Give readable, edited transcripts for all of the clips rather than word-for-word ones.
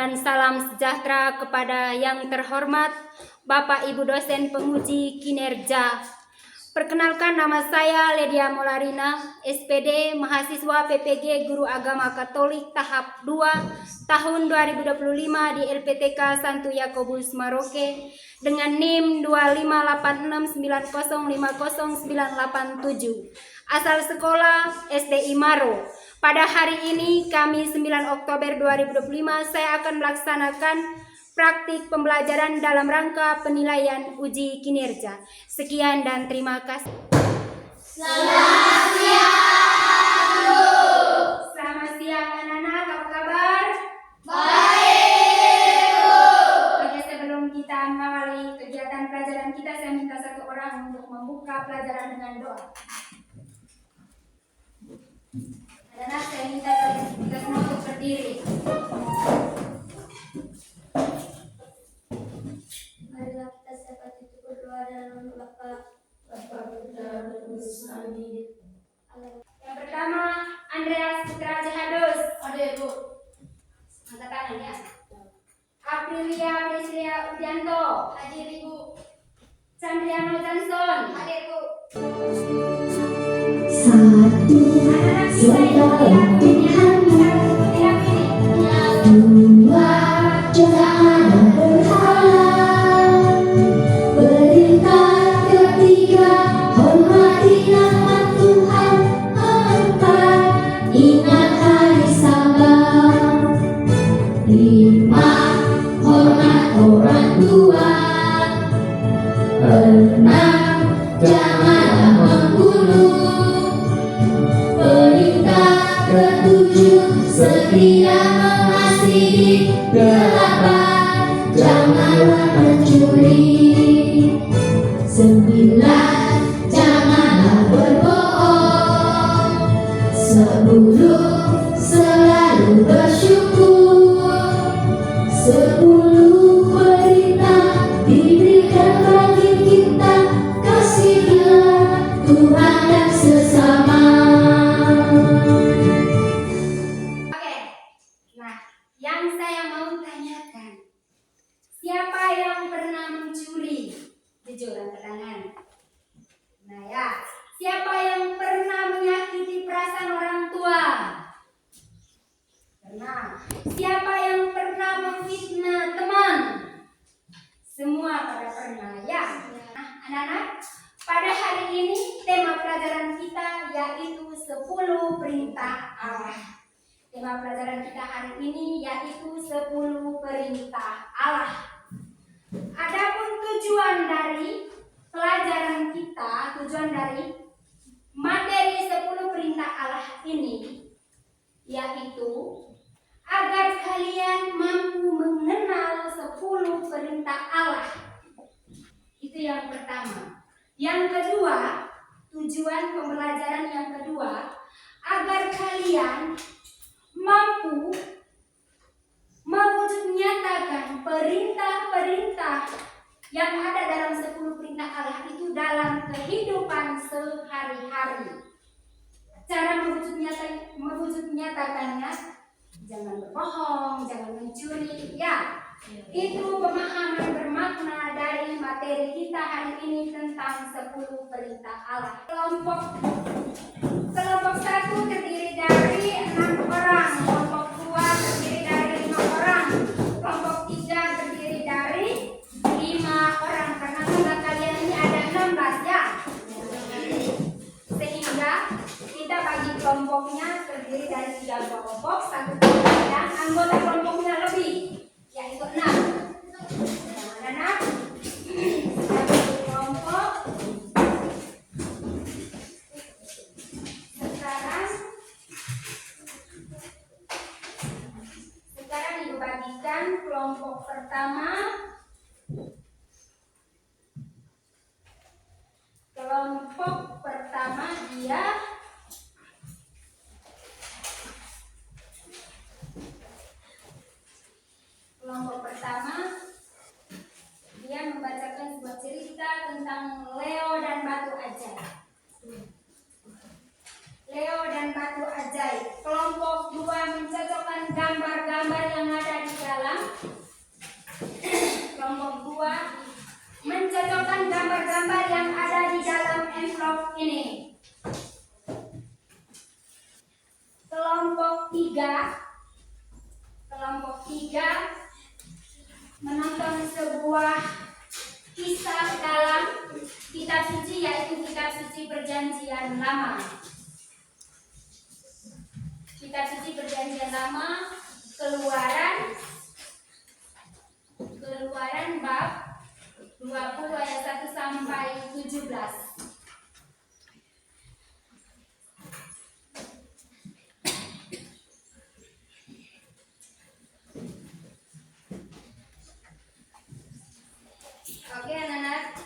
dan salam sejahtera kepada yang terhormat Bapak Ibu dosen penguji kinerja. Perkenalkan, nama saya Ledia Molarina, SPD, mahasiswa PPG Guru Agama Katolik tahap 2 tahun 2025 di LPTK Santo Yakobus Maroke dengan NIM 25869050987. Asal sekolah SDI Maro. Pada hari ini, Kamis 9 Oktober 2025, saya akan melaksanakan praktik pembelajaran dalam rangka penilaian uji kinerja. Sekian dan terima kasih. Selamat siang, Bu. Selamat siang anak-anak, apa kabar? Baik, Bu. Oke, sebelum kita mengawali kegiatan pelajaran kita, saya minta satu orang untuk membuka pelajaran dengan doa. Anak-anak, saya minta kita semua untuk berdiri. Marilah kita dapat itu berdoa dalam Bapa, Putra, dan Roh Kudus. Amin. Yang pertama, Andreas Putra Jahadus. Hadir, Bu. Angkat tangan ya. Aprilia Priscilia Udianto. Hadir, Ibu. Chandriano Johnson. Hadir, Bu. Satu setelah dua jangan berhalang, perintah ketiga hormati nama Tuhan, empat ingat hari Sabat, lima hormat orang tua, enam janganlah membunuh, perintah ketujuh setia mengasihi, delapan janganlah mencuri, sembilan janganlah berbohong, sepuluh selalu bersyukur, sepuluh perintah diberikan bagi kita, kasihilah Tuhan dan sesama. Oke. Nah, yang saya mau tanyakan, siapa yang pernah mencuri? Jujur, angkat tangan. Nah ya, siapa yang pernah menyakiti perasaan orang tua? Pernah. Siapa yang pernah memfitnah teman? Semua pada pernah ya. Nah, anak-anak, pada hari ini tema pelajaran kita yaitu 10 perintah Allah. Tema pelajaran kita hari ini yaitu 10 perintah Allah. Adapun tujuan dari pelajaran kita, tujuan dari materi 10 perintah Allah ini yaitu agar kalian mampu mengenal 10 perintah Allah. Itu yang pertama. Yang kedua, tujuan pembelajaran yang kedua, agar kalian mampu mewujud nyatakan perintah-perintah yang ada dalam 10 perintah Allah itu dalam kehidupan sehari-hari. Cara mewujud nyatakannya, jangan berbohong, jangan mencuri, ya. Itu pemahaman bermakna dari materi kita hari ini tentang 10 perintah Allah. Kelompok 1 terdiri dari 6 orang, kelompok 2 terdiri dari 5 orang, kelompok 3 terdiri dari 5 orang. Karena jumlah kalian ini ada 16 ya. Sehingga kita bagi kelompoknya terdiri dari 3 kelompok, 1 kelompok dan anggota kelompoknya lebih, yaitu 6. Anak-anak, satu kelompok. Sekarang dibagikan kelompok pertama. Kelompok pertama dia membacakan sebuah cerita tentang Leo dan batu ajaib. Leo dan batu ajaib. Kelompok 2 mencocokkan gambar-gambar yang ada di dalam sebuah kisah dalam kitab suci, yaitu kitab suci Perjanjian Lama. Kitab suci Perjanjian Lama, Keluaran bab 20 ayat 1 sampai 17. Oke, anak-anak.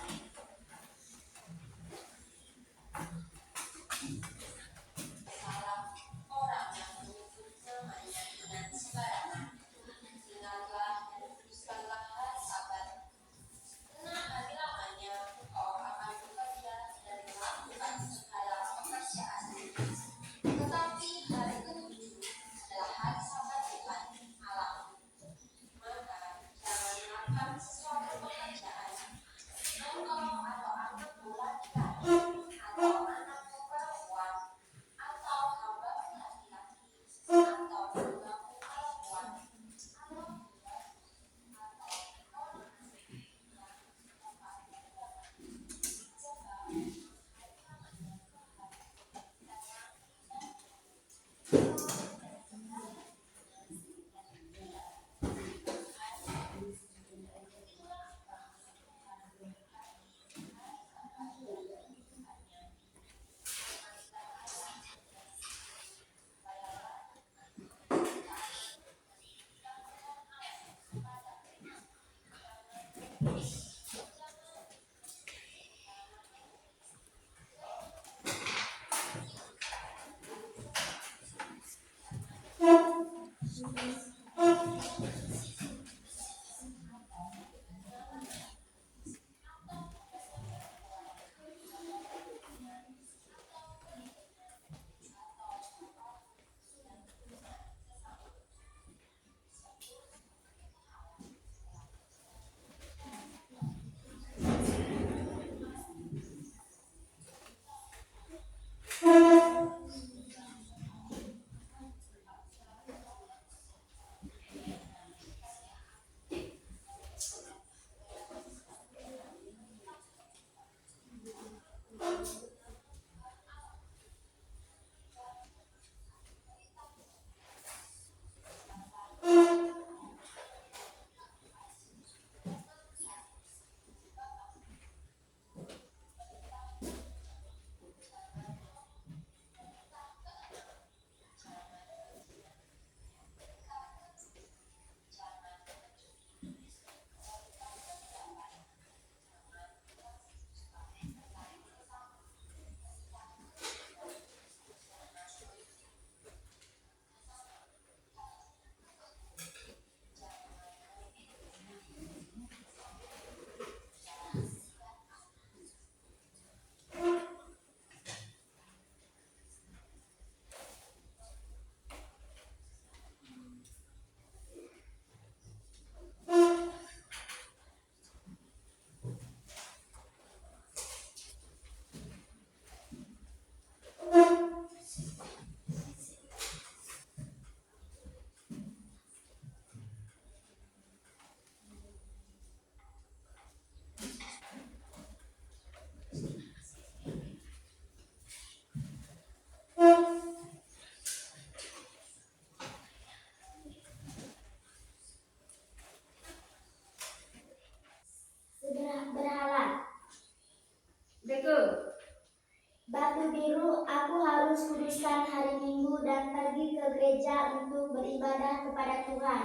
Berhala. Betul. Batu biru, aku harus kuduskan hari Minggu dan pergi ke gereja untuk beribadah kepada Tuhan.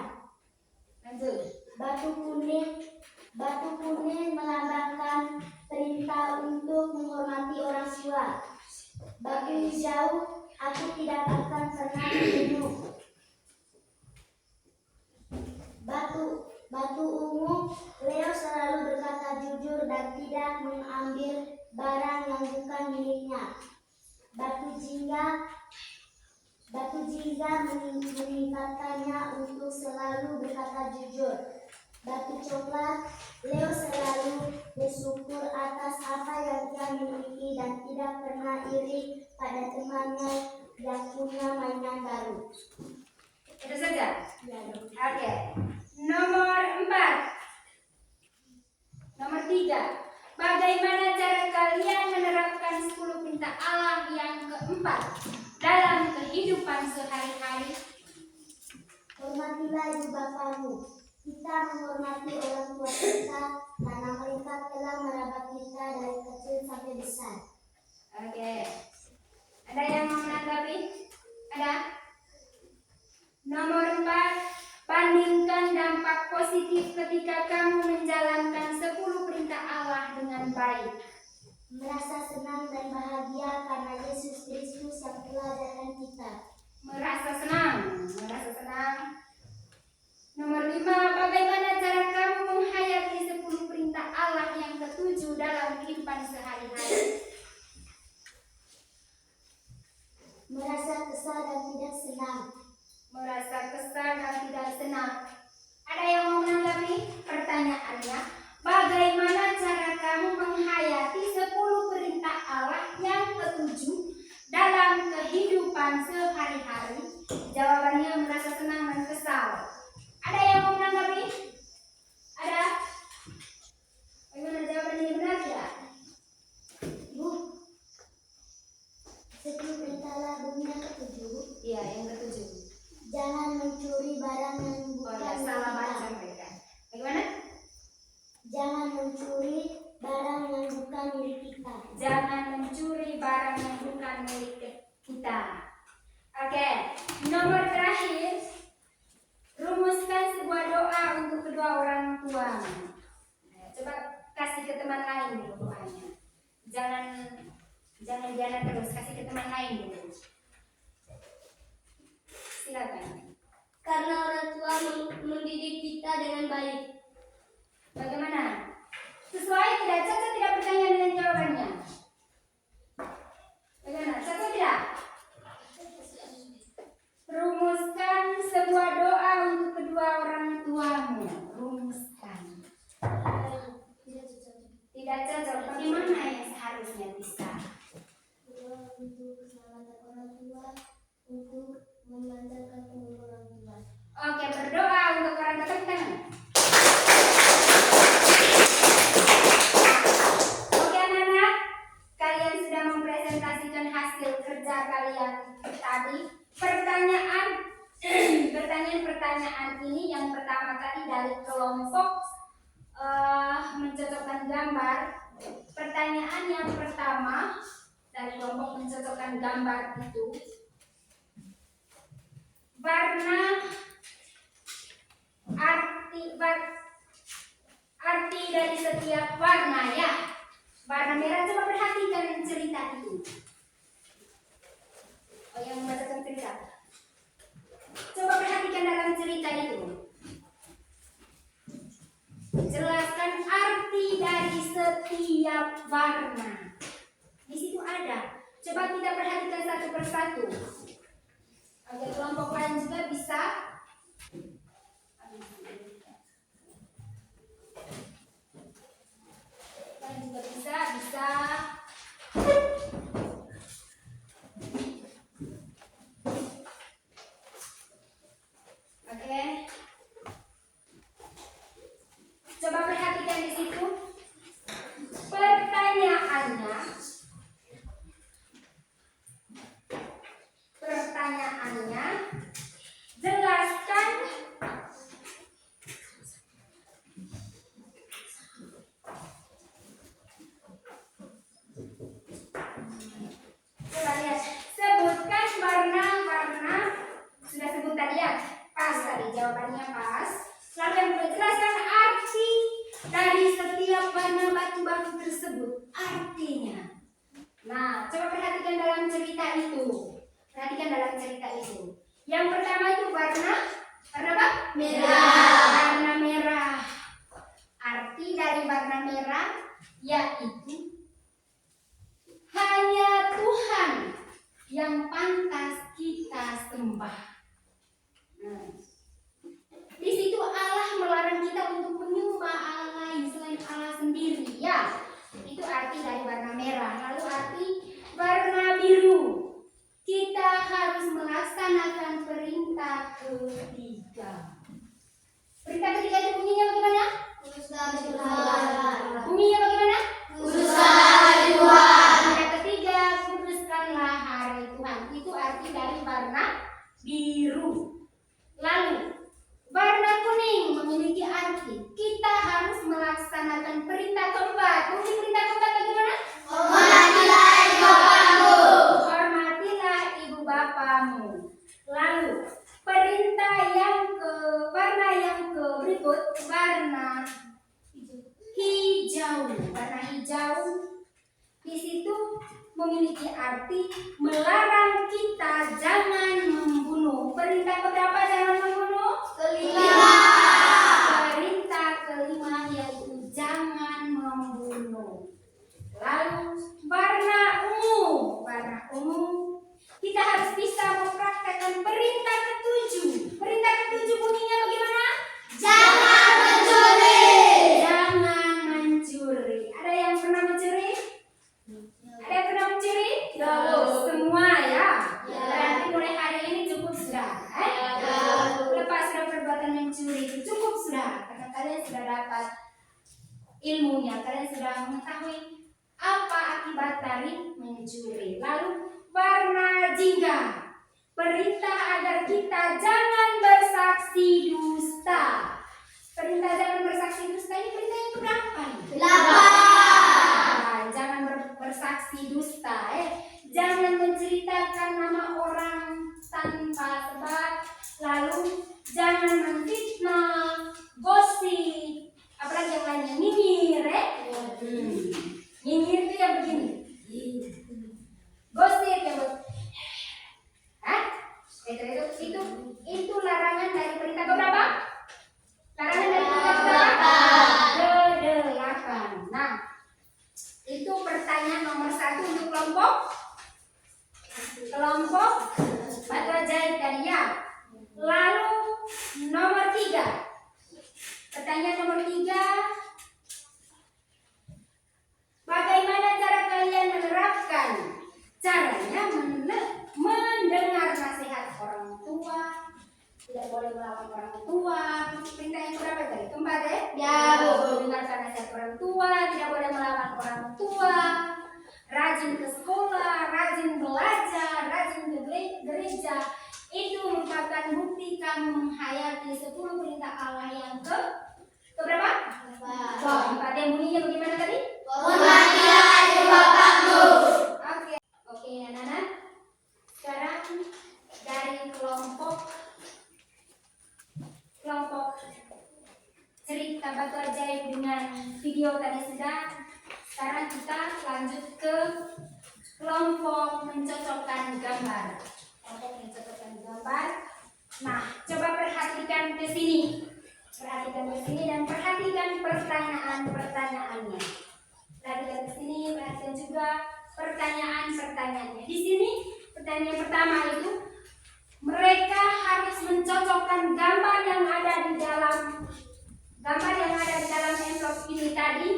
Lanjut. Batu kuning melambangkan perintah untuk menghormati orang tua. Batu hijau, aku tidak akan pernah terbunuh. Batu ungu, Leo selalu berkata jujur dan tidak mengambil barang yang bukan miliknya. Batu jingga meningkatkannya untuk selalu berkata jujur. Batu coklat, Leo selalu bersyukur atas apa yang dia miliki dan tidak pernah iri pada temannya yang punya mainan baru. Itu saja. Ya, Dok. Oke. Nomor 4. menjalankan 10 perintah Allah yang keempat dalam kehidupan sehari-hari? Hormatilah ibu bapamu. Kita menghormati orang tua kita karena mereka telah merawat kita dari kecil sampai besar. Oke. Ada yang mau menanggapi? Ada? Nomor 4, bandingkan dampak positif ketika kamu menjalankan 10 perintah Allah dengan baik. Merasa senang dan bahagia karena Yesus Kristus yang telah ajarkan kita. Merasa senang. Nomor 5, bagaimana cara kamu menghayati 10 perintah Allah yang ketujuh dalam kehidupan sehari-hari? Merasa kesal dan tidak senang. Merasa kesal dan tidak senang. Ada yang mau menanggapi? Pertanyaannya, bagaimana cara kamu menghayati 10 perintah Allah yang ketujuh dalam kehidupan sehari-hari? Jawabannya merasa senang dan kesal. Ada yang mau menanggapi? Ada? Bagaimana jawabannya, benar tidak? Bu, 10 perintah Allah bunyi yang ketujuh. Iya, yang ketujuh. Jangan mencuri barang yang Oh bukan ya, milik salah kita. baca mereka. Bagaimana? Jangan mencuri barang yang bukan milik kita. Jangan mencuri barang yang bukan milik kita. Oke, nomor terakhir, rumuskan sebuah doa untuk kedua orang tua. Nah, coba kasih ke teman lain dulu doanya. Jangan diana terus, kasih ke teman lain dulu. Silakan. Karena orang tua mendidik kita dengan baik. Bagaimana? Sesuai tidak? Cocok tidak pertanyaan dengan jawabannya? Bagaimana? Cocok tidak? Rumuskan sebuah doa untuk kedua orang tuamu. Rumuskan. Tidak cocok. Bagaimana yang seharusnya bisa? Doa untuk keselamatan orang tua, untuk memanjangkan umur orang tua. Oke, berdoa untuk orang tua kita. Oke anak-anak, kalian sudah mempresentasikan hasil kerja kalian tadi. Pertanyaan ini yang pertama tadi dari kelompok mencocokkan gambar. Pertanyaan yang pertama dari kelompok mencocokkan gambar itu, warna arti dari setiap warna ya. Warna merah, coba perhatikan cerita itu. Oh, yang membacakan cerita. Coba perhatikan dalam cerita itu. Jelaskan arti dari setiap warna. Di situ ada. Coba kita perhatikan satu persatu. Agar kelompok lain juga bisa. Kalian juga bisa. Oke. Coba perhatikan di situ. Pertanyaannya, jelaskan coba lihat, sebutkan warna-warna. Sudah sebut tadi ya, pas tadi jawabannya pas. Lalu yang kedua, jelaskan arti dari setiap warna batu-batu tersebut, artinya. Nah, coba perhatikan dalam cerita itu. Yang pertama itu warna apa? Merah. Warna merah. Arti dari warna merah yaitu hanya Tuhan yang pantas kita sembah. Nah, di situ Allah melarang kita untuk menyembah Allah lain selain Allah sendiri. Ya, itu arti dari warna merah. Lalu arti warna biru. Kita harus melaksanakan perintah ketiga. Perintah ketiga itu bunyinya bagaimana? Tuhan. Bunyinya bagaimana? Tuhan. Perintah ketiga melaksanakan perintah keempat. Fungsi perintah keempat bagaimana? Hormatilah ibu bapakmu. Hormatilah ibu bapamu. Lalu perintah warna yang ke berikut warna hijau. Warna hijau di situ memiliki arti melarang kita jangan membunuh. Perintah keberapa jangan membunuh? Kelima. Perintah kelima yaitu jangan membunuh. Lalu warna ungu. Warna ungu kita harus bisa mempraktekkan perintah ketujuh. Perintah ketujuh bunyinya bagaimana? Jangan mencuri. Jangan mencuri. Ada yang pernah mencuri? Ada yang pernah mencuri? Semua ya. Berarti mulai hari ini cukup sudah. Lepas sudah perbuatan mencuri itu cukup sudah. Karena kalian sudah dapat ilmunya. Kalian sudah mengetahui apa akibat dari mencuri. Lalu warna jingga. Perintah agar kita jangan bersaksi dusta. Perintah jangan bersaksi dusta ini perintah yang keberapa? 8. Jangan bersaksi dusta. Jangan menceritakan nama orang tanpa sebab. Lalu jangan menfitnah, gosip, apalagi yang lainnya, nyinyir. Nyinyir itu yang begini. Gosip yang itu larangan dari perintah keberapa? Larangan dari perintah keberapa? Ke-8. Nah, itu pertanyaan nomor 1 untuk kelompok Batu Ajaib tadi ya. Lalu nomor 3. Pertanyaan nomor 3. Bagaimana cara kalian menerapkan? Caranya mendengar nasihat orang tua, tidak boleh melawan orang tua. Perintah yang berapa tadi? Keempat ya? Ya, Bu. Mendengarkan nasihat orang tua, tidak boleh melawan orang tua. Rajin ke sekolah, rajin belajar, rajin ke gereja. Itu merupakan bukti kamu menghayati 10 perintah Allah yang keberapa? Keempat. Yang bunyinya bagaimana tadi? Hormatilah ibu bapakmu. Oke, anak-anak. Sekarang dari kelompok cerita Batu Ajaib dengan video tadi sudah. Sekarang kita lanjut ke kelompok mencocokkan gambar. Nah, coba perhatikan ke sini. Dan perhatikan pertanyaan-pertanyaannya. Perhatikan ke sini, perhatikan juga pertanyaan-pertanyaannya. Di sini pertanyaan pertama itu mereka harus mencocokkan gambar yang ada di dalam envelope ini tadi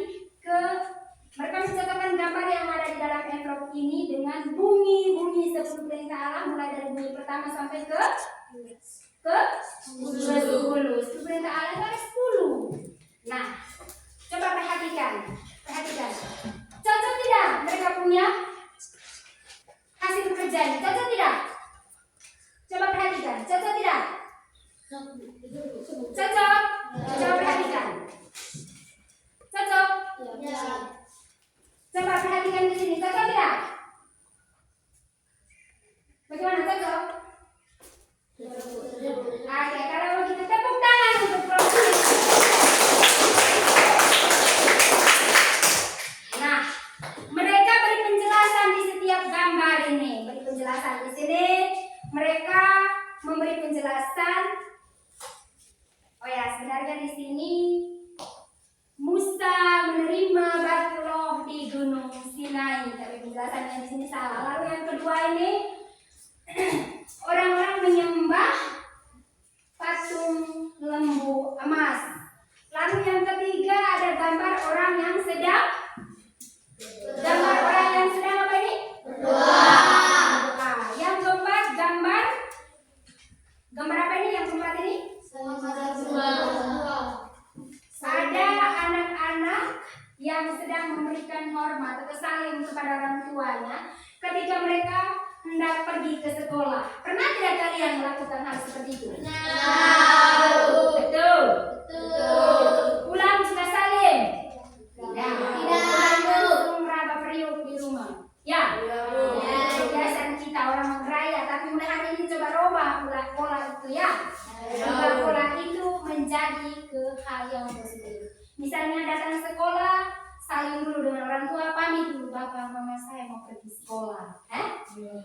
mereka mencocokkan gambar yang ada di dalam envelope ini dengan bunyi 10 perintah Allah mulai dari bunyi pertama sampai ke 10. 10 perintah Allah itu ada 10. Nah, coba perhatikan. Cocok tidak mereka punya hasil pekerjaan? Cocok tidak? Coba perhatikan. Cocok tidak? Cocok? Coba perhatikan. Cocok? Coba perhatikan di sini. Cocok tidak? Bagaimana, cocok? Oke, kalau begitu tepuk tangan untuk proses. Nah, mereka beri penjelasan di setiap gambar ini. Beri penjelasan di sini. Mereka memberi penjelasan. Oh ya, sebenarnya di sini Musa menerima batu roh di Gunung Sinai. Tapi penjelasannya di sini salah. Lalu yang kedua ini orang-orang menyembah patung lembu emas. Lalu yang ketiga ada gambar orang yang sedang apa ini? Berdoa. Yang keempat gambar apa ini? Yang keempat ini? Ada anak-anak yang sedang memberikan hormat atau salim kepada orang tuanya ketika mereka hendak pergi ke sekolah. Pernah tidak kalian melakukan hal seperti itu? Betul. Pulang sudah salim. Misalnya datang sekolah, saling dulu dengan orang tua, pamit dulu, bapak mama saya mau pergi sekolah.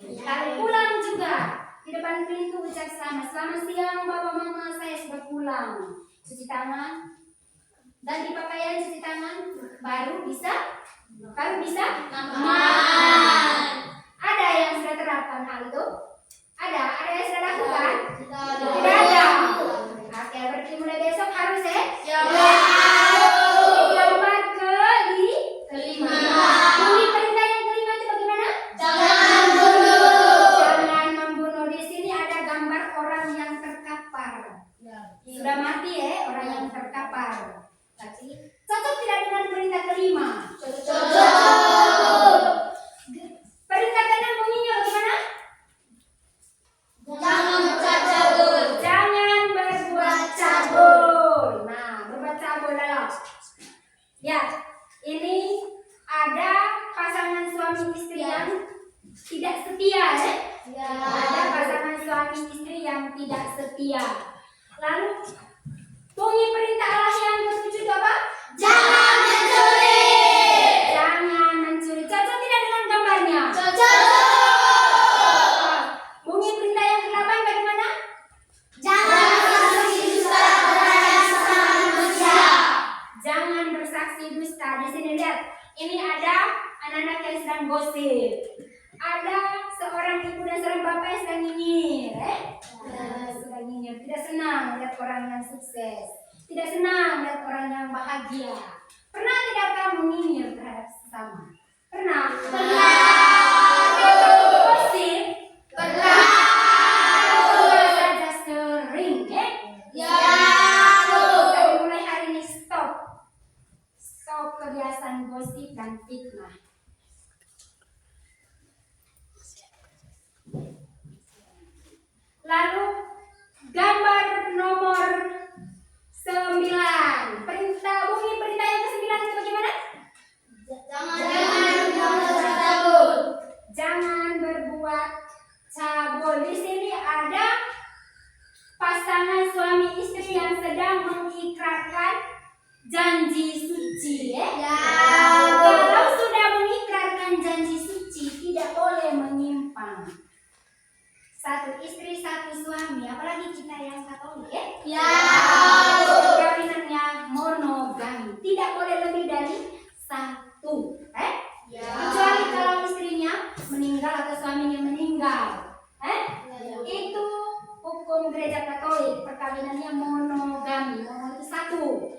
Lalu pulang juga di depan pintu ucap selamat siang bapak mama saya sudah pulang. Cuci tangan dan di pakaian cuci tangan baru bisa Ada yang sudah terapkan hal itu? Ada yang sudah lakukan? Tidak ada. Oke, berarti mulai besok harus ya? Gambar kelima. Bunyi perintah yang kelima itu bagaimana? Jangan membunuh. Di sini ada gambar orang yang terkapar. Sudah mati ya orang yang terkapar. Cocok tidak dengan perintah kelima? Cocok. Perintah keenam bunyinya bagaimana? Jangan berbuat cabul. Nah, berbuat cabul adalah ya, ini ada pasangan suami istri yang tidak setia ya. Ada pasangan suami istri yang tidak setia. Lalu bunyi perintah Allah yang ketujuh itu apa? Jangan mencuri. Cocok tidak dengan gambarnya? Cocok. Bunyi perintah yang ke-8 bagaimana? Jangan bersaksi dusta terhadap sesama manusia. Jangan bersaksi dusta. Di sini lihat, ini ada anak-anak yang sedang gosip. Ada seorang ibu dan seorang bapak yang sedang nyinyir, sedang nyinyir, tidak senang melihat orang yang sukses, tidak senang melihat orang yang bahagia. Pernah tidak kamu nyinyir terhadap sesama? Pernah? Gosip? Pernah saja sering, tapi mulai hari ini stop kebiasaan gosip dan fitnah. Lalu gambar nomor 9. Bunyi perintah yang ke-9 itu bagaimana? Jangan berbuat cabul. Di sini ada pasangan suami istri yang sedang mengikrarkan janji suci Kalau sudah mengikrarkan janji suci, tidak boleh menyimpang. Satu istri, satu suami, apalagi kita yang Katolik perkawinannya monogami, tidak boleh lebih dari satu. Kecuali kalau istrinya meninggal atau suaminya meninggal. Itu hukum gereja Katolik, perkawinannya monogami. Mono itu satu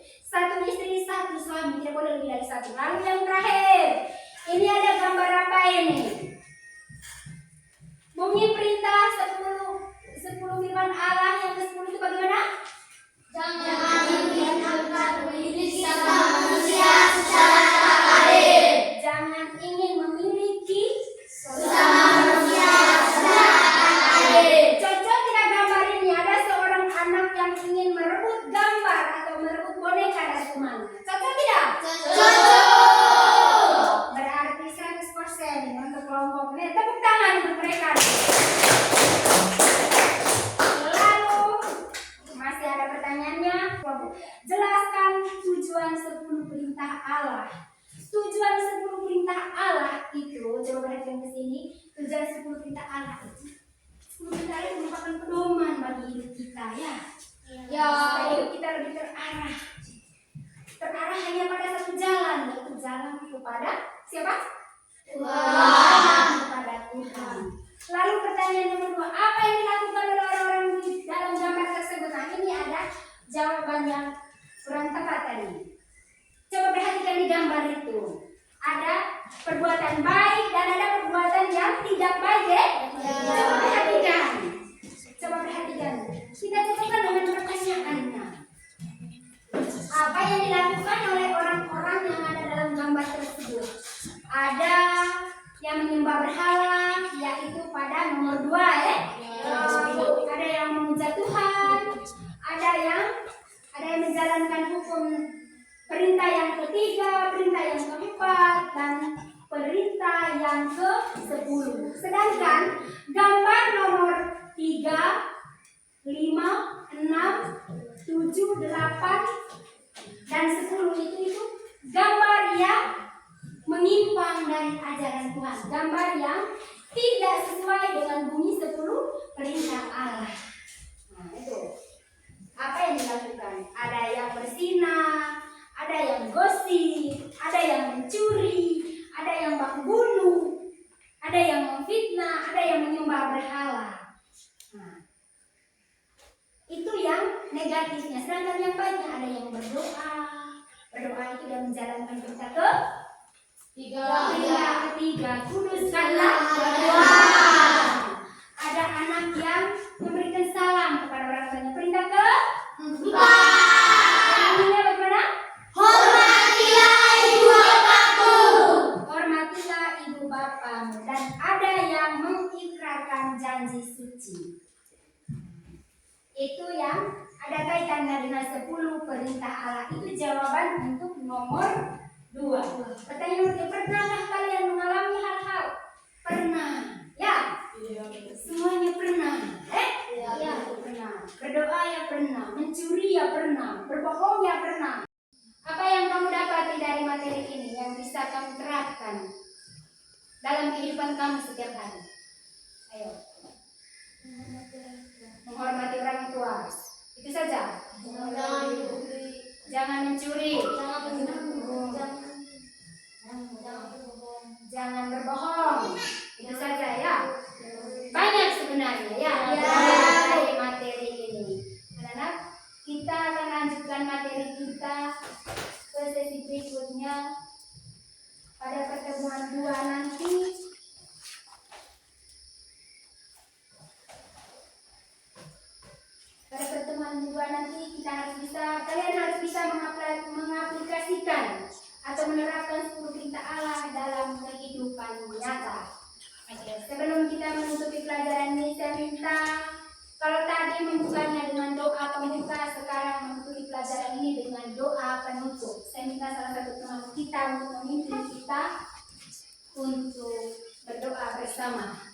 istri, satu suami, tidak boleh lebih dari satu. Lalu yang terakhir, ini ada gambar apa ini? Bunyi perintah 10 firman Allah yang ke-10 itu bagaimana? Jangan memiliki sama manusia secara adil. Jangan ingin memiliki sesama manusia secara adil. Cocok tidak gambar ini? Ada seorang anak yang ingin merebut gambar atau merebut boneka dari temannya. Cocok tidak? Cocok. Berarti 100% untuk kelompok ini. Tepuk tangan untuk mereka. Lalu masih ada pertanyaannya. Jelaskan tujuan 10 perintah Allah. Tujuan 10 perintah Allah itu, coba perhatikan ke sini. Tujuan 10 perintah Allah itu, 10 perintah itu merupakan pedoman bagi hidup kita supaya hidup kita lebih terarah hanya pada satu jalan, yaitu jalan kepada siapa? Tuhan. Kepada Tuhan. Lalu pertanyaan nomor 2, apa yang dilakukan oleh orang-orang di dalam gambar tersebut? Nah, ini ada jawaban yang kurang tepat tadi. Coba perhatikan di gambar itu. Ada perbuatan baik dan ada perbuatan yang tidak baik Coba perhatikan. Kita cocokkan dengan pertanyaannya. Apa yang dilakukan oleh orang-orang yang ada dalam gambar tersebut? Ada yang menyembah berhala, yaitu pada nomor 2 Ada yang memuja Tuhan, ada yang menjalankan hukum perintah yang ketiga, perintah yang keempat, dan perintah yang ke-10. Sedangkan gambar nomor 3, 5, 6, 7, 8, dan 10 itu gambar yang menyimpang dari ajaran Tuhan, gambar yang tidak sesuai dengan bunyi 10 perintah Allah. Nah, itu apa yang dilakukan? Ada yang berzinah, ada yang gosip, ada yang mencuri, ada yang baku bunuh, ada yang memfitnah, ada yang menyembah berhala. Nah, itu yang negatifnya. Sedangkan yang baiknya ada yang berdoa. Berdoa itu dan menjalankan perintah ketiga, kuduskanlah doa. Ada anak yang memberikan salam kepada orang tuanya. Perintah bunyinya bagaimana? Hormatilah ibu bapakmu. Hormatilah ibu bapamu. Dan ada yang mengikrarkan janji suci. Itu yang ada kaitannya dengan 10 perintah Allah. Itu jawaban untuk nomor 2. Pertanyaan nomor 3, pernahkah kalian mengalami hal-hal? Pernah. Ya? Semuanya pernah. Ya, pernah. Berdoa ya pernah. Mencuri ya pernah. Berbohong ya pernah. Apa yang kamu dapati dari materi ini yang bisa kamu terapkan dalam kehidupan kamu setiap hari? Ayo. Menghormati orang tua. Itu saja. Jangan mencuri. Jangan berbohong. Itu saja ya. Banyak sebenarnya ya. Dari materi ini. Anak-anak, kita akan lanjutkan materi kita ke sesi berikutnya pada pertemuan 2 nanti. Pada pertemuan 2 nanti kalian harus bisa mengaplikasikan atau menerapkan 10 perintah Allah dalam kehidupan nyata. Sebelum kita menutupi pelajaran ini, saya minta kalau tadi membukanya dengan doa pembuka, sekarang menutupi pelajaran ini dengan doa penutup. Saya minta salah satu teman kita untuk memimpin kita untuk berdoa bersama.